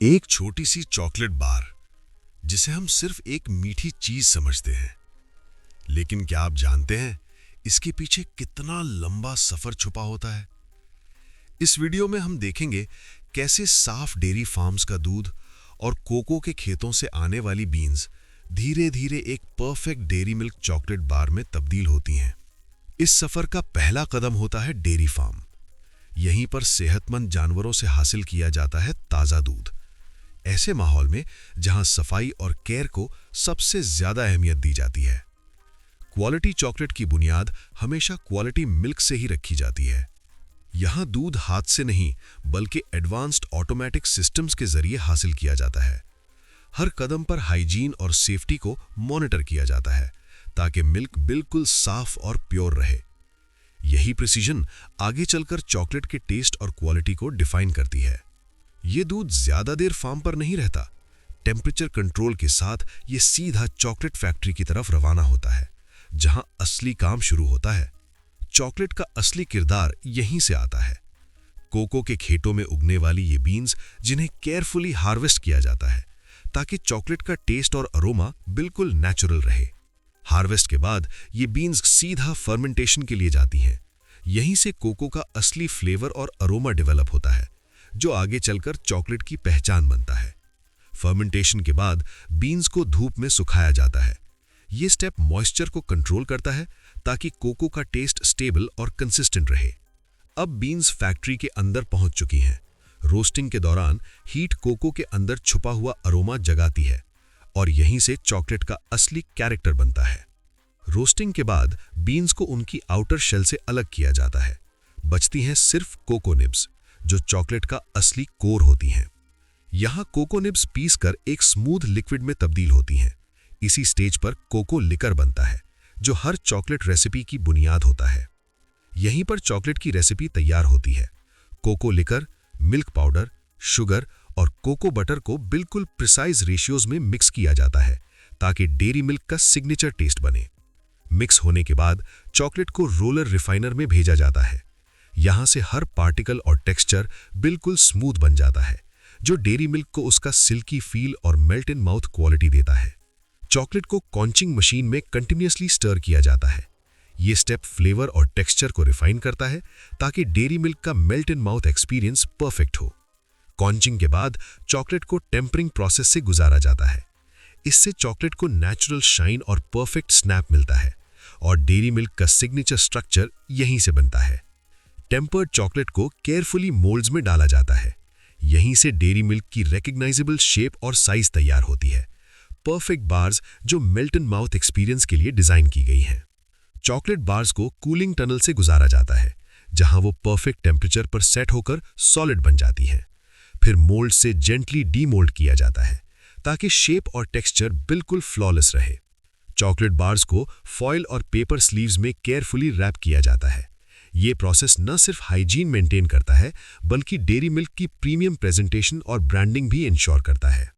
एक छोटी सी chocolate bar जिसे हम सिर्फ एक मीठी चीज समझते हैं, लेकिन क्या आप जानते हैं इसके पीछे कितना लंबा सफर छुपा होता है। इस वीडियो में हम देखेंगे कैसे साफ डेयरी फार्म्स का दूध और कोको के खेतों से आने वाली बीन्स धीरे धीरे एक perfect dairy milk chocolate bar में तब्दील होती हैं। इस सफर का पहला कदम होता है डेयरी फार्म। यहीं पर सेहतमंद जानवरों से हासिल किया जाता है ताजा दूध, ऐसे माहौल में जहां सफाई और केयर को सबसे ज्यादा अहमियत दी जाती है। क्वालिटी चॉकलेट की बुनियाद हमेशा क्वालिटी मिल्क से ही रखी जाती है। यहां दूध हाथ से नहीं बल्कि एडवांस्ड ऑटोमेटिक सिस्टम्स के जरिए हासिल किया जाता है। हर कदम पर हाइजीन और सेफ्टी को मॉनिटर किया जाता है ताकि मिल्क बिल्कुल साफ और प्योर रहे। यही प्रिसीजन आगे चलकर चॉकलेट के टेस्ट और क्वालिटी को डिफाइन करती है। ये दूध ज्यादा देर फार्म पर नहीं रहता। टेम्परेचर कंट्रोल के साथ ये सीधा चॉकलेट फैक्ट्री की तरफ रवाना होता है, जहां असली काम शुरू होता है। चॉकलेट का असली किरदार यहीं से आता है। कोको के खेतों में उगने वाली ये बीन्स जिन्हें केयरफुली हार्वेस्ट किया जाता है ताकि चॉकलेट का टेस्ट और अरोमा बिल्कुल नेचुरल रहे। हार्वेस्ट के बाद ये बीन्स सीधा फर्मेंटेशन के लिए जाती हैं। यहीं से कोको का असली फ्लेवर और अरोमा डेवलप होता है, जो आगे चलकर चॉकलेट की पहचान बनता है। फर्मेंटेशन के बाद बीन्स को धूप में सुखाया जाता है। ये स्टेप मॉइस्चर को कंट्रोल करता है ताकि कोको का टेस्ट स्टेबल और कंसिस्टेंट रहे। अब बीन्स फैक्ट्री के अंदर पहुंच चुकी हैं। रोस्टिंग के दौरान हीट कोको के अंदर छुपा हुआ अरोमा जगाती है और यहीं से चॉकलेट का असली कैरेक्टर बनता है। रोस्टिंग के बाद बीन्स को उनकी आउटर शेल से अलग किया जाता है। बचती हैं सिर्फ कोको निब्स, जो चॉकलेट का असली कोर होती हैं। यहां कोको निब्स पीसकर एक स्मूथ लिक्विड में तब्दील होती हैं। इसी स्टेज पर कोको लिकर बनता है, जो हर चॉकलेट रेसिपी की बुनियाद होता है। यहीं पर चॉकलेट की रेसिपी तैयार होती है। Cocoa liquor, milk powder, sugar और कोको बटर को बिल्कुल प्रिसाइज रेशियोज में मिक्स किया जाता है ताकि डेयरी मिल्क का सिग्नेचर टेस्ट बने। मिक्स होने के बाद चॉकलेट को रोलर रिफाइनर में भेजा जाता है। यहां से हर पार्टिकल और टेक्सचर बिल्कुल स्मूथ बन जाता है, जो डेयरी मिल्क को उसका सिल्की फील और मेल्ट इन माउथ क्वालिटी देता है। चॉकलेट को कॉन्चिंग मशीन में कंटिन्यूअसली स्टर किया जाता है। ये स्टेप फ्लेवर और टेक्सचर को रिफाइन करता है ताकि डेयरी मिल्क का melt in mouth experience perfect हो। कॉन्चिंग के बाद चॉकलेट को टेम्परिंग प्रोसेस से गुजारा जाता है। इससे चॉकलेट को नेचुरल शाइन और परफेक्ट स्नैप मिलता है और डेयरी मिल्क का सिग्नेचर स्ट्रक्चर यहीं से बनता है। टेम्पर्ड चॉकलेट को केयरफुली मोल्ड्स में डाला जाता है। यहीं से डेयरी मिल्क की रिकग्नाइजेबल शेप और साइज तैयार होती है। परफेक्ट बार्स जो मेल्ट इन माउथ एक्सपीरियंस के लिए डिजाइन की गई हैं। चॉकलेट बार्स को कूलिंग टनल से गुजारा जाता है, जहां वो परफेक्ट टेम्परेचर पर सेट होकर सॉलिड बन जाती हैं। फिर मोल्ड से जेंटली डीमोल्ड किया जाता है ताकि शेप और टेक्सचर बिल्कुल फ्लॉलेस रहे। चॉकलेट बार्स को फॉयल और पेपर स्लीव्स में केयरफुली रैप किया जाता है। ये प्रोसेस न सिर्फ हाइजीन मेंटेन करता है, बल्कि डेयरी मिल्क की प्रीमियम प्रेजेंटेशन और ब्रांडिंग भी इंश्योर करता है।